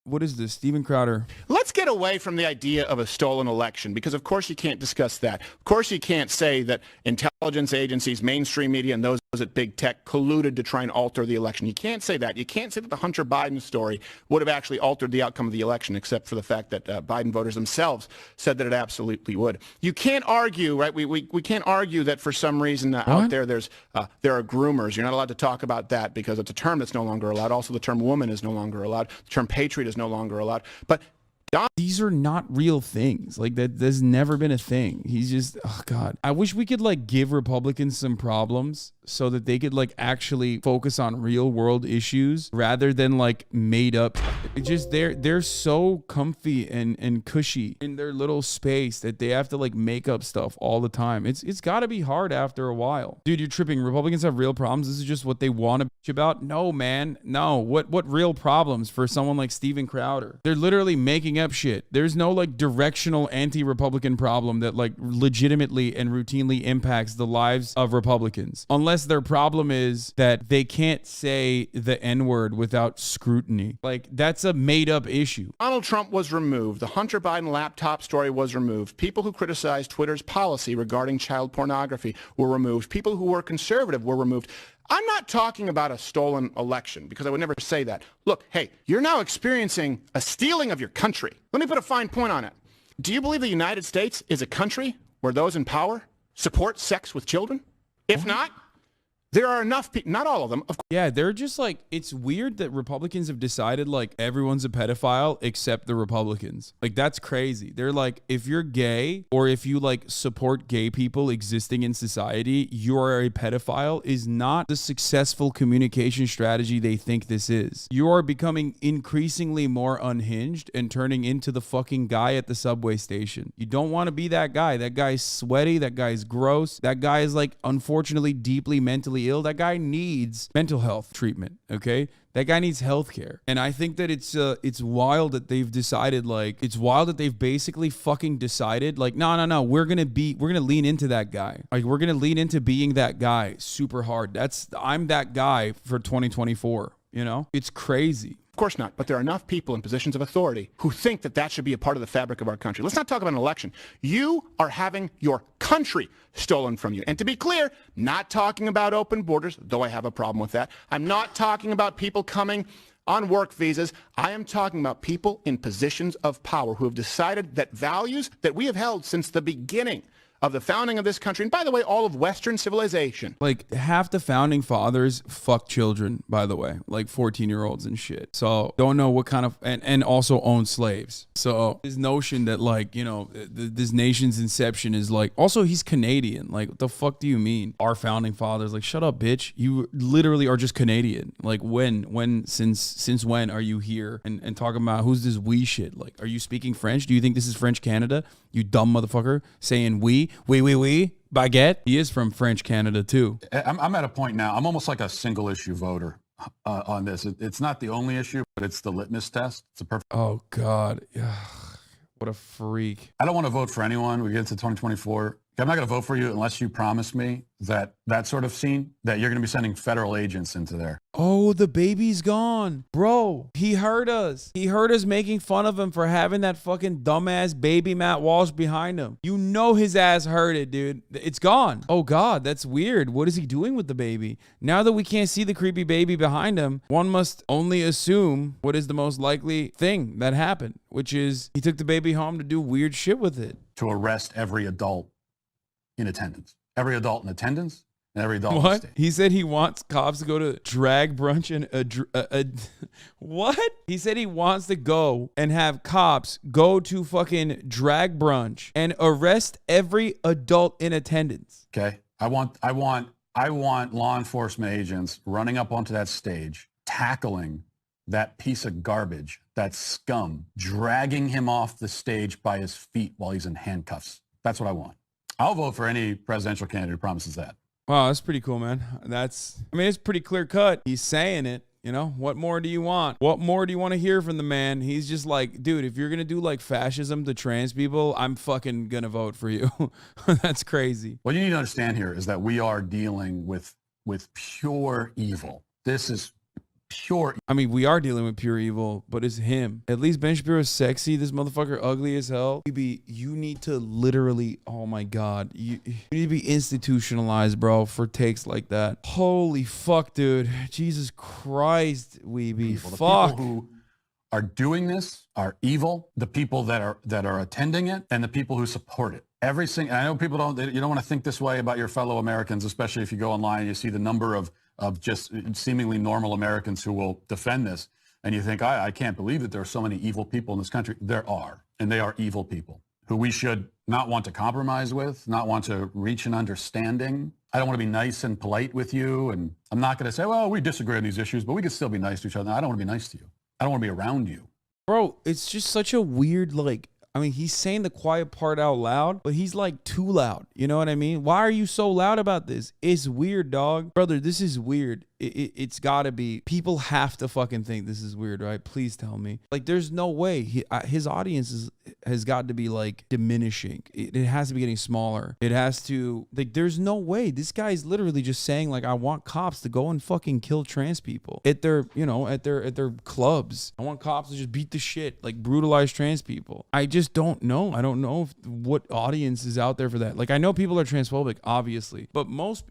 What is this? Steven Crowder. Let's get away from the idea of a stolen election, because of course you can't discuss that. Of course you can't say that intelligence agencies, mainstream media, and those at big tech colluded to try and alter the election. You can't say that. You can't say that the Hunter Biden story would have actually altered the outcome of the election, except for the fact that Biden voters themselves said that it absolutely would. You can't argue, right? We can't argue that for some reason out there there are groomers. You're not allowed to talk about that because it's a term that's no longer allowed. Also, the term woman is no longer allowed. The term patriot is no longer allowed. But these are not real things. Like that, there's never been a thing. He's just, oh God. I wish we could like give Republicans some problems so that they could like actually focus on real world issues rather than like made up. It's just they're so comfy and cushy in their little space that they have to like make up stuff all the time. It's got to be hard after a while. Dude, you're tripping. Republicans have real problems. This is just what they want to bitch about. No, man. No. What real problems for someone like Steven Crowder? They're literally making up shit. There's no like directional anti-Republican problem that like legitimately and routinely impacts the lives of Republicans. Unless their problem is that they can't say the N-word without scrutiny. Like that's a made up issue. Donald Trump was removed. The Hunter Biden laptop story was removed. People who criticized Twitter's policy regarding child pornography were removed. People who were conservative were removed. I'm not talking about a stolen election because I would never say that. Look, hey, you're now experiencing a stealing of your country. Let me put a fine point on it. Do you believe the United States is a country where those in power support sex with children? If not, there are enough people, not all of them, of course. Yeah, they're just like, it's weird that Republicans have decided like everyone's a pedophile except the Republicans. Like that's crazy. They're like, if you're gay or if you like support gay people existing in society, you are a pedophile is not the successful communication strategy they think this is. You are becoming increasingly more unhinged and turning into the fucking guy at the subway station. You don't want to be that guy. That guy's sweaty. That guy's gross. That guy is like, unfortunately, deeply mentally ill. That guy needs mental health treatment, okay? That guy needs health care. And I think that it's wild that they've decided, like, it's wild that they've basically fucking decided, like, no, we're gonna lean into that guy. Like, we're gonna lean into being that guy super hard. I'm that guy for 2024, you know? It's crazy. Of course not, but there are enough people in positions of authority who think that that should be a part of the fabric of our country. Let's not talk about an election. You are having your country stolen from you. And to be clear, not talking about open borders, though I have a problem with that. I'm not talking about people coming on work visas. I am talking about people in positions of power who have decided that values that we have held since the beginning of the founding of this country, and by the way, all of Western civilization. Like, half the founding fathers fuck children, by the way, like 14-year-olds and shit. So don't know what kind of, and also own slaves. So this notion that, like, you know, this nation's inception is like, also he's Canadian. Like, what the fuck do you mean? Our founding fathers, like, shut up, bitch. You literally are just Canadian. Like, since when are you here and talking about who's this we shit? Like, are you speaking French? Do you think this is French Canada? You dumb motherfucker, saying we, baguette. He is from French Canada too. I'm at a point now, I'm almost like a single issue voter on this. It's not the only issue, but it's the litmus test. It's a perfect. Oh God. What a freak. I don't want to vote for anyone. We get into 2024. I'm not going to vote for you unless you promise me that sort of scene, that you're going to be sending federal agents into there. Oh, the baby's gone. Bro, he heard us. He heard us making fun of him for having that fucking dumbass baby Matt Walsh behind him. You know his ass heard it, dude. It's gone. Oh God, that's weird. What is he doing with the baby? Now that we can't see the creepy baby behind him, one must only assume what is the most likely thing that happened, which is he took the baby home to do weird shit with it. To arrest every adult in attendance. Every adult in attendance and every adult in What? the state. He said he wants cops to go to drag brunch and what? He said he wants to go and have cops go to fucking drag brunch and arrest every adult in attendance. Okay. I want law enforcement agents running up onto that stage, tackling that piece of garbage, that scum, dragging him off the stage by his feet while he's in handcuffs. That's what I want. I'll vote for any presidential candidate who promises that. Wow, that's pretty cool, man. It's pretty clear cut. He's saying it. You know, what more do you want? What more do you want to hear from the man? He's just like, dude, if you're going to do like fascism to trans people, I'm fucking going to vote for you. That's crazy. What you need to understand here is that we are dealing with pure evil. This is pure. I mean, we are dealing with pure evil, but it's him. At least Ben Shapiro's sexy. This motherfucker ugly as hell. You need to literally, oh my God. You need to be institutionalized, bro, for takes like that. Holy fuck, dude. Jesus Christ, Weeby. Fuck. The people who are doing this are evil. The people that are attending it and the people who support it. Every single, I know people you don't want to think this way about your fellow Americans, especially if you go online and you see the number of just seemingly normal Americans who will defend this. And you think, I can't believe that there are so many evil people in this country. There are, and they are evil people who we should not want to compromise with, not want to reach an understanding. I don't want to be nice and polite with you. And I'm not going to say, well, we disagree on these issues, but we can still be nice to each other. I don't want to be nice to you. I don't want to be around you. Bro, it's just such a weird, I mean, he's saying the quiet part out loud, but he's like too loud. You know what I mean? Why are you so loud about this? It's weird, dog. Brother, this is weird. It's gotta be. People have to fucking think this is weird, right? Please tell me. Like, there's no way. His audience has got to be like diminishing. It has to be getting smaller. It has to, like, there's no way. This guy's literally just saying, like, I want cops to go and fucking kill trans people at their, at their clubs. I want cops to just beat the shit, like brutalize trans people. I just don't know. I don't know what audience is out there for that. Like, I know people are transphobic, obviously, but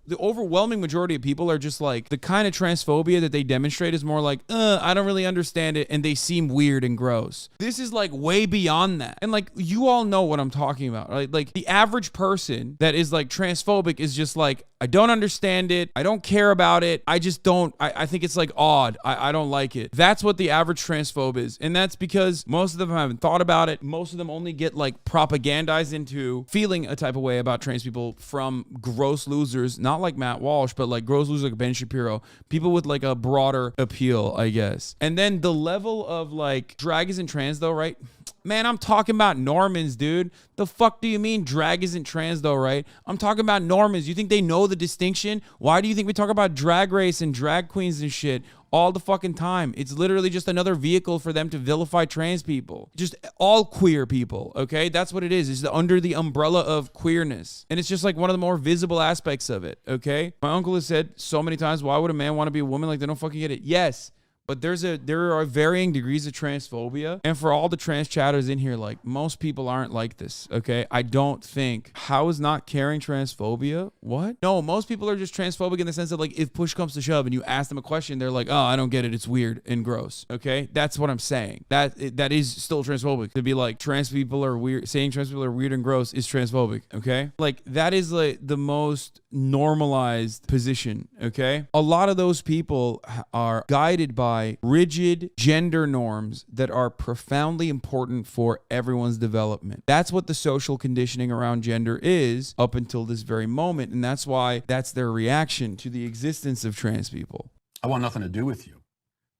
the overwhelming majority of people are just like, the kind of transphobia that they demonstrate is more like, I don't really understand it, and they seem weird and gross. This is like way beyond that. And like, you all know what I'm talking about, right? Like, the average person that is like transphobic is just like, I don't understand it. I don't care about it. I just don't. I think it's like odd. I don't like it. That's what the average transphobe is. And that's because most of them haven't thought about it. Most of them only get like propagandized into feeling a type of way about trans people from gross losers, not like Matt Walsh, but like gross losers like Ben Shapiro, people with like a broader appeal, I guess. And then the level of like drag isn't trans though, right? Man, I'm talking about Normans, dude. The fuck do you mean drag isn't trans though, right? I'm talking about Normans. You think they know the distinction? Why do you think we talk about drag race and drag queens and shit all the fucking time? It's literally just another vehicle for them to vilify trans people. Just all queer people, okay? That's what it is. It's under the umbrella of queerness. And it's just like one of the more visible aspects of it, okay? My uncle has said so many times, why would a man want to be a woman? Like, they don't fucking get it. Yes. But there are varying degrees of transphobia. And for all the trans chatters in here, like, most people aren't like this, okay? I don't think. How is not caring transphobia? What? No, most people are just transphobic in the sense that, like, if push comes to shove and you ask them a question, they're like, oh, I don't get it. It's weird and gross, okay? That's what I'm saying. That is still transphobic. To be like, trans people are weird, saying trans people are weird and gross is transphobic, okay? Like, that is like the most normalized position, okay? A lot of those people are guided by rigid gender norms that are profoundly important for everyone's development. That's what the social conditioning around gender is up until this very moment, and that's why that's their reaction to the existence of trans people. I want nothing to do with you.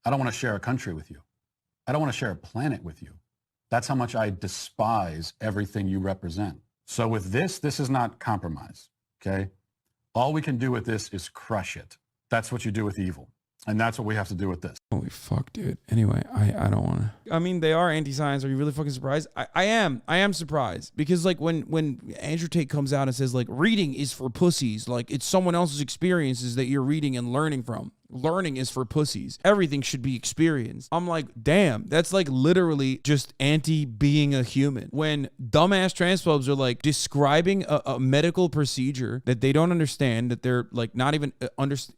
I don't want to share a country with you. I don't want to share a planet with you. That's how much I despise everything you represent. So with this is not compromise, okay? All we can do with this is crush it. That's what you do with evil. And that's what we have to do with this. Holy fuck, dude. Anyway, I don't want to. I mean, they are anti-science. Are you really fucking surprised? I am surprised. Because, like, when Andrew Tate comes out and says, like, reading is for pussies. Like, it's someone else's experiences that you're reading and learning from. Learning is for pussies. Everything should be experienced. I'm like, damn, that's like literally just anti-being a human. When dumbass transphobes are like describing a medical procedure that they don't understand, that they're like not even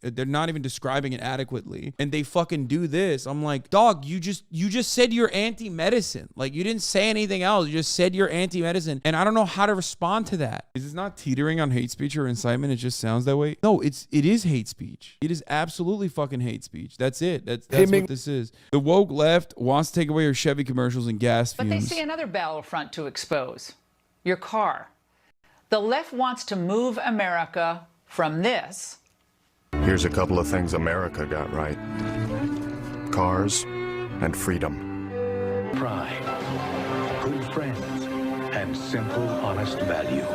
they're not even describing it adequately, and they fucking do this, I'm like, dog, you just said you're anti-medicine. Like, you didn't say anything else. You just said you're anti-medicine, and I don't know how to respond to that. Is this not teetering on hate speech or incitement? It just sounds that way. No, it is hate speech. It is absolutely fucking hate speech. That's it. That's what this is. The woke left wants to take away your Chevy commercials and gas fumes. But they see another battlefront to expose: your car. The left wants to move America from this. Here's a couple of things America got right: cars and freedom. Pride, good friends, and simple, honest value.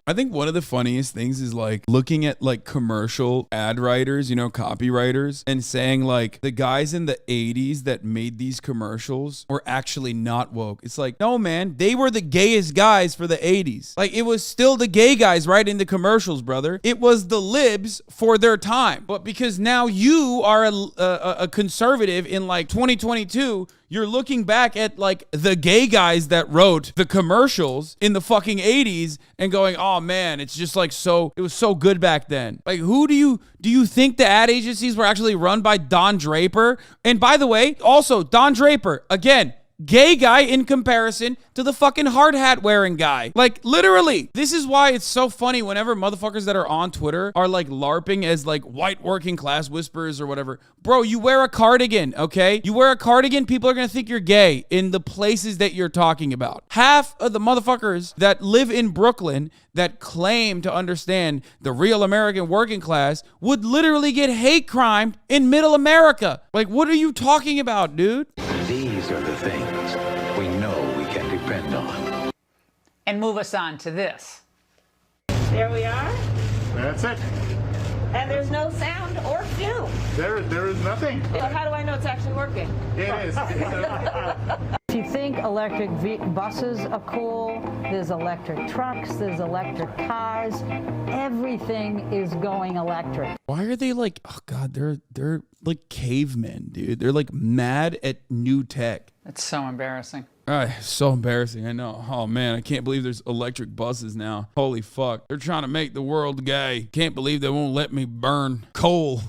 I think one of the funniest things is like looking at like commercial ad writers, you know, copywriters, and saying like the guys in the 80s that made these commercials were actually not woke. It's like, no, man, they were the gayest guys for the 80s. Like, it was still the gay guys writing the commercials, brother. It was the libs for their time. But because now you are a conservative in like 2022, you're looking back at like the gay guys that wrote the commercials in the fucking 80s and going, oh man, it's just like it was so good back then. Like, who do you think the ad agencies were actually run by Don Draper? And by the way, also Don Draper, again, gay guy in comparison to the fucking hard hat wearing guy. Like, literally, this is why it's so funny whenever motherfuckers that are on Twitter are like LARPing as like white working class whisperers or whatever. Bro, you wear a cardigan, okay? You wear a cardigan, people are gonna think you're gay in the places that you're talking about. Half of the motherfuckers that live in Brooklyn that claim to understand the real American working class would literally get hate crimed in middle America. Like, what are you talking about, dude? These are the things we know we can depend on. And move us on to this. There we are. That's it. And there's no sound or fume. There is nothing. So how do I know it's actually working? It is. If you think electric buses are cool, there's electric trucks, there's electric cars, everything is going electric. Why are they like, oh God, they're like cavemen, dude. They're like mad at new tech. It's so embarrassing. So embarrassing, I know. Oh man, I can't believe there's electric buses now. Holy fuck. They're trying to make the world gay. Can't believe they won't let me burn coal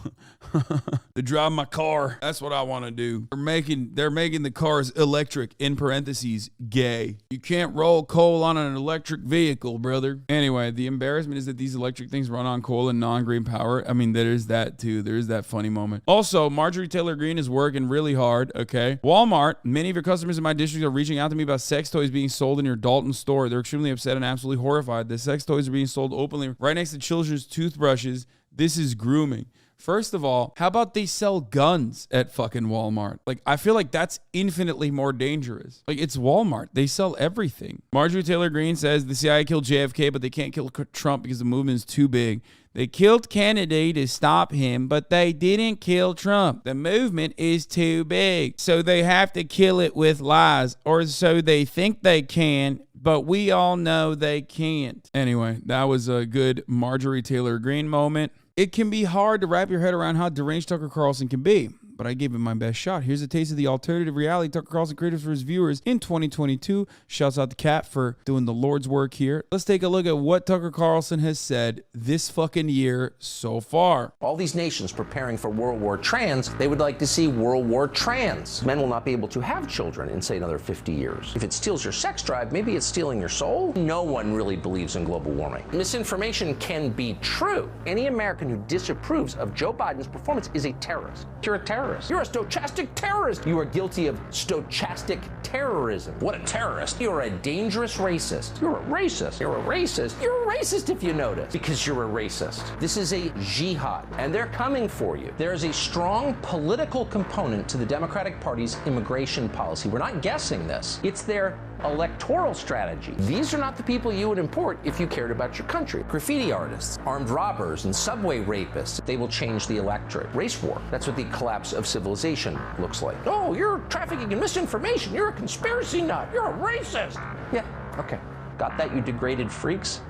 to drive my car. That's what I want to do. They're making the cars electric, in parentheses, gay. You can't roll coal on an electric vehicle, brother. Anyway, the embarrassment is that these electric things run on coal and non-green power. I mean, there is that too. There is that funny moment. Also, Marjorie Taylor Greene is working really hard, okay? Walmart, many of your customers in my district are reaching out to me about sex toys being sold in your Dalton store. They're extremely upset and absolutely horrified. The sex toys are being sold openly right next to children's toothbrushes. This is grooming. First of all, how about they sell guns at fucking Walmart? Like, I feel like that's infinitely more dangerous. Like, it's Walmart. They sell everything. Marjorie Taylor Greene says the CIA killed JFK, but they can't kill Trump because the movement is too big. They killed Kennedy to stop him, but they didn't kill Trump. The movement is too big, so they have to kill it with lies, or so they think they can, but we all know they can't. Anyway, that was a good Marjorie Taylor Greene moment. It can be hard to wrap your head around how deranged Tucker Carlson can be, but I gave it my best shot. Here's a taste of the alternative reality Tucker Carlson created for his viewers in 2022. Shouts out to Kat for doing the Lord's work here. Let's take a look at what Tucker Carlson has said this fucking year so far. All these nations preparing for World War Trans, they would like to see World War Trans. Men will not be able to have children in, say, another 50 years. If it steals your sex drive, maybe it's stealing your soul. No one really believes in global warming. Misinformation can be true. Any American who disapproves of Joe Biden's performance is a terrorist. You're a terrorist. You're a stochastic terrorist. You are guilty of stochastic terrorism. What a terrorist. You're a dangerous racist. You're a racist. You're a racist. You're a racist if you notice, because you're a racist. This is a jihad, and they're coming for you. There is a strong political component to the Democratic Party's immigration policy. We're not guessing this. It's their electoral strategy. These are not the people you would import if you cared about your country. Graffiti artists, armed robbers, and subway rapists. They will change the electorate. Race war. That's what the collapse of civilization looks like. Oh, you're trafficking in misinformation. You're a conspiracy nut. You're a racist. Yeah, okay. Got that, you degraded freaks?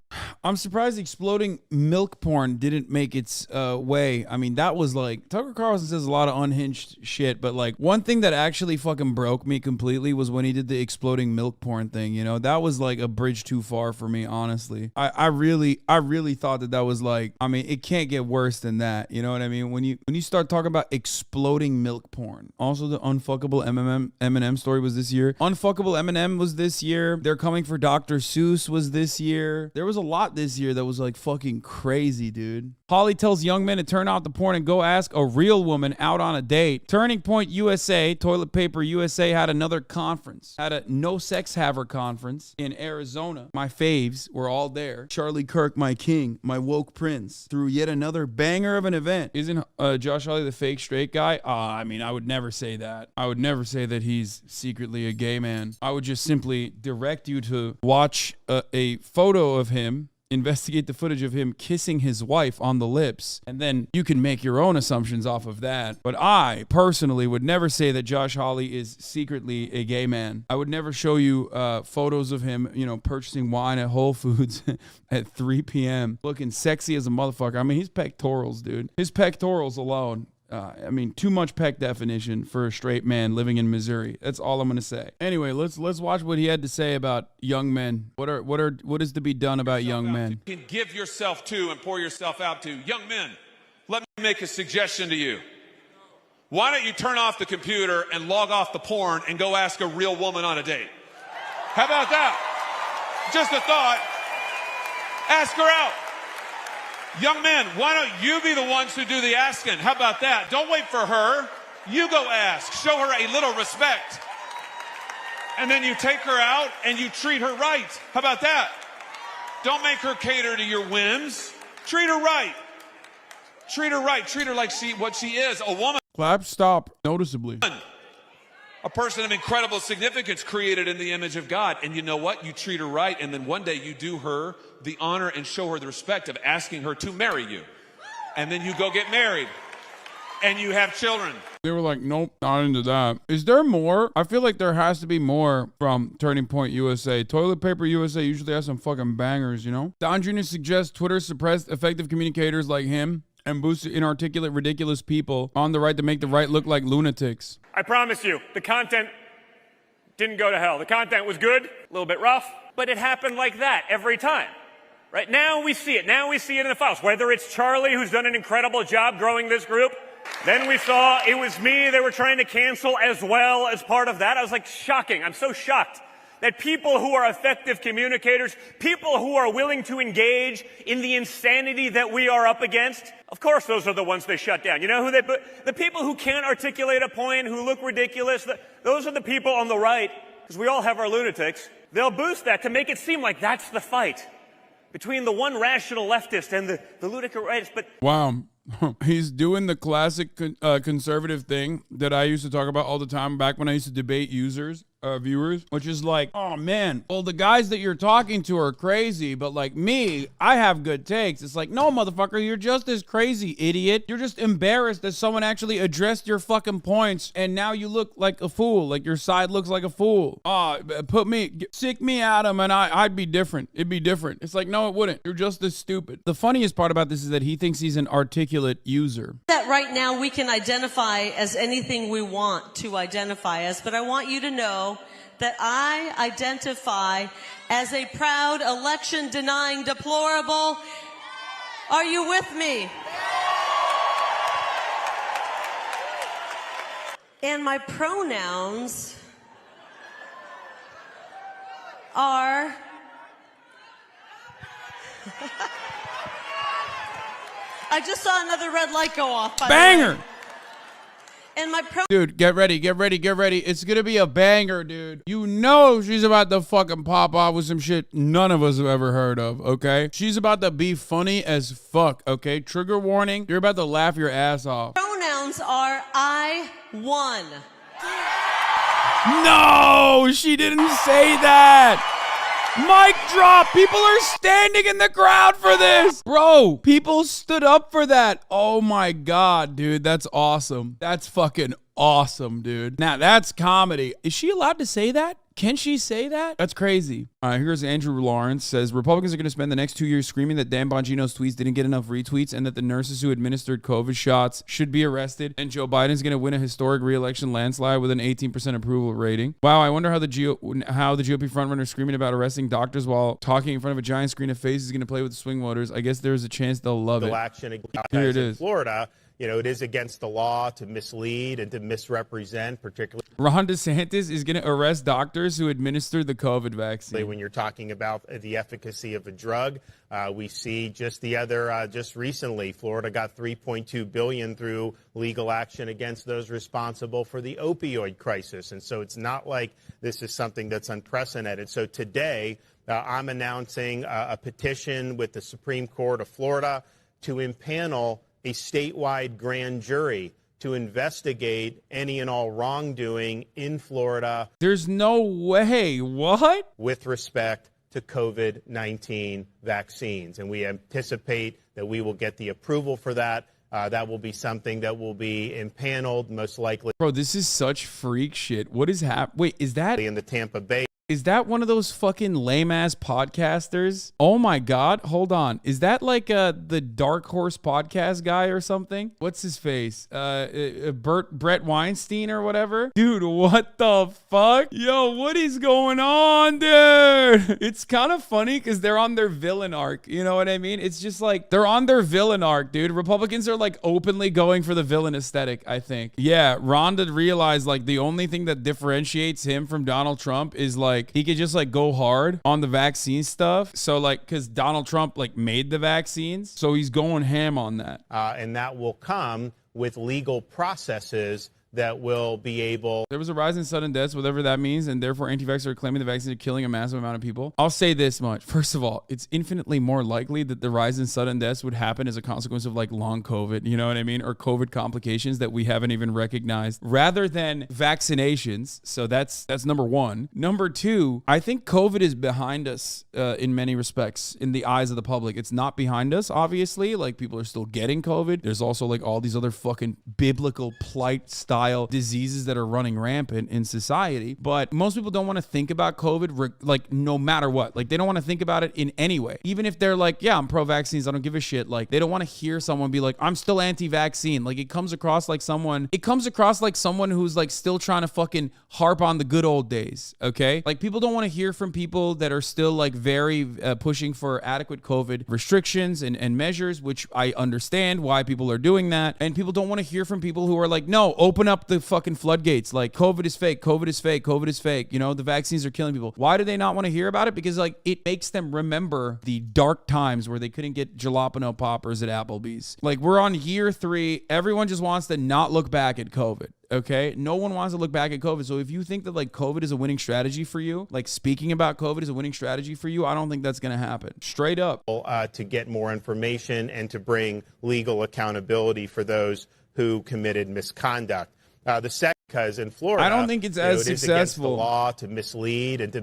I'm surprised exploding milk porn didn't make its way. I mean, that was like, Tucker Carlson says a lot of unhinged shit, but like one thing that actually fucking broke me completely was when he did the exploding milk porn thing. You know, that was like a bridge too far for me, honestly. I really thought that was like, I mean, it can't get worse than that. You know what I mean? When you start talking about exploding milk porn. Also, the unfuckable Eminem story was this year. Unfuckable Eminem was this year. They're Coming for Dr. Seuss was this year. There was a lot this year that was like fucking crazy, dude. Holly tells young men to turn off the porn and go ask a real woman out on a date. Turning Point USA, Toilet Paper USA had another conference. Had a no sex haver conference in Arizona. My faves were all there. Charlie Kirk, my king, my woke prince, threw yet another banger of an event. Isn't Josh Hawley the fake straight guy? I mean, I would never say that. I would never say that he's secretly a gay man. I would just simply direct you to watch a photo of him investigate the footage of him kissing his wife on the lips, and then you can make your own assumptions off of that. But I personally would never say that Josh Hawley is secretly a gay man. I would never show you photos of him, you know, purchasing wine at Whole Foods at 3 p.m. looking sexy as a motherfucker. I mean, his pectorals, dude. His pectorals alone. I mean, too much pec definition for a straight man living in Missouri. That's all I'm gonna say. Anyway, let's watch what he had to say about young men. What is to be done about young men? You can give yourself to and pour yourself out to young men. Let me make a suggestion to you. Why don't you turn off the computer and log off the porn and go ask a real woman on a date? How about that? Just a thought. Ask her out. Young men, why don't you be the ones who do the asking? How about that? Don't wait for her. You go ask. Show her a little respect. And then you take her out and you treat her right. How about that? Don't make her cater to your whims. Treat her right. Treat her right. Treat her like what she is, a woman. Clap, stop, noticeably. A person of incredible significance created in the image of God. And you know what? You treat her right, and then one day you do her the honor and show her the respect of asking her to marry you. And then you go get married. And you have children. They were like, nope, not into that. Is there more? I feel like there has to be more from Turning Point USA. Toilet Paper USA usually has some fucking bangers, you know? Don Jr. suggests Twitter suppressed effective communicators like him and boosted inarticulate, ridiculous people on the right to make the right look like lunatics. I promise you, the content didn't go to hell. The content was good, a little bit rough, but it happened like that every time. Right now we see it. Now we see it in the files. Whether it's Charlie, who's done an incredible job growing this group, then we saw it was me they were trying to cancel as well as part of that. I was like, shocking. I'm so shocked that people who are effective communicators, people who are willing to engage in the insanity that we are up against, of course those are the ones they shut down. You know who the people who can't articulate a point, who look ridiculous, those are the people on the right, because we all have our lunatics. They'll boost that to make it seem like that's the fight between the one rational leftist and the lunatic rightist. But wow. He's doing the classic conservative thing that I used to talk about all the time back when I used to debate viewers, which is like, oh man, well, the guys that you're talking to are crazy, but like me, I have good takes. It's like, no, motherfucker, you're just as crazy, idiot. You're just embarrassed that someone actually addressed your fucking points, and now you look like a fool. Like your side looks like a fool. Sick me at him, and I'd be different. It'd be different. It's like, no, it wouldn't. You're just as stupid. The funniest part about this is that he thinks he's an articulate user. That right now we can identify as anything we want to identify as, but I want you to know that I identify as a proud election-denying deplorable. Are you with me? And my pronouns are I just saw another red light go off. Banger! And my dude, get ready. It's gonna be a banger, dude. You know she's about to fucking pop off with some shit none of us have ever heard of, okay? She's about to be funny as fuck, okay? Trigger warning, you're about to laugh your ass off. Pronouns are I won. No, she didn't say that. Mic drop. People are standing in the crowd for this. Bro, people stood up for that. Oh my God, dude. That's awesome. That's fucking awesome, dude. Now, that's comedy. Is she allowed to say that? Can she say that? That's crazy. Here's Andrew Lawrence says, Republicans are going to spend the next 2 years screaming that Dan Bongino's tweets didn't get enough retweets and that the nurses who administered COVID shots should be arrested. And Joe Biden's going to win a historic re-election landslide with an 18% approval rating. Wow, I wonder how the GOP frontrunner screaming about arresting doctors while talking in front of a giant screen of faces is going to play with swing voters. I guess there's a chance they'll love it. Action Here it is. Florida. You know, it is against the law to mislead and to misrepresent, particularly. Ron DeSantis is going to arrest doctors who administer the COVID vaccine. When you're talking about the efficacy of a drug, we see just recently, Florida got $3.2 billion through legal action against those responsible for the opioid crisis. And so it's not like this is something that's unprecedented. So today, I'm announcing a petition with the Supreme Court of Florida to impanel a statewide grand jury to investigate any and all wrongdoing in Florida. There's no way. What? With respect to COVID-19 vaccines. And we anticipate that we will get the approval for that. That will be something that will be impaneled, most likely. Bro, this is such freak shit. What is happening? Wait, is that in the Tampa Bay? Is that one of those fucking lame-ass podcasters? Oh my God. Hold on. Is that like the Dark Horse podcast guy or something? What's his face? Brett Weinstein or whatever? Dude, what the fuck? Yo, what is going on, dude? It's kind of funny because they're on their villain arc. You know what I mean? It's just like they're on their villain arc, dude. Republicans are like openly going for the villain aesthetic, I think. Yeah, Rhonda realized like the only thing that differentiates him from Donald Trump is like he could just like go hard on the vaccine stuff. So like, cause Donald Trump like made the vaccines. So he's going ham on that. And that will come with legal processes that will be able. There was a rise in sudden deaths, whatever that means, and therefore anti-vaxxers are claiming the vaccines are killing a massive amount of people. I'll say this much. First of all, it's infinitely more likely that the rise in sudden deaths would happen as a consequence of like long COVID, you know what I mean? Or COVID complications that we haven't even recognized rather than vaccinations. So that's number one. Number two, I think COVID is behind us in many respects in the eyes of the public. It's not behind us, obviously. Like people are still getting COVID. There's also like all these other fucking biblical plight style diseases that are running rampant in society, but most people don't want to think about COVID like no matter what. Like they don't want to think about it in any way. Even if they're like, yeah, I'm pro-vaccines, I don't give a shit. Like they don't want to hear someone be like, I'm still anti-vaccine. Like it comes across like someone who's like still trying to fucking harp on the good old days. Okay. Like people don't want to hear from people that are still like very pushing for adequate COVID restrictions and measures, which I understand why people are doing that. And people don't want to hear from people who are like, no, open up the fucking floodgates. Like COVID is fake. COVID is fake. COVID is fake. You know, the vaccines are killing people. Why do they not want to hear about it? Because like it makes them remember the dark times where they couldn't get jalapeno poppers at Applebee's. Like we're on year 3. Everyone just wants to not look back at COVID. Okay. No one wants to look back at COVID. So if you think that like COVID is a winning strategy for you, like speaking about COVID is a winning strategy for you, I don't think that's going to happen. Straight up. To get more information and to bring legal accountability for those who committed misconduct. The second, because in Florida, I don't think it's as it is successful. against the law to mislead and to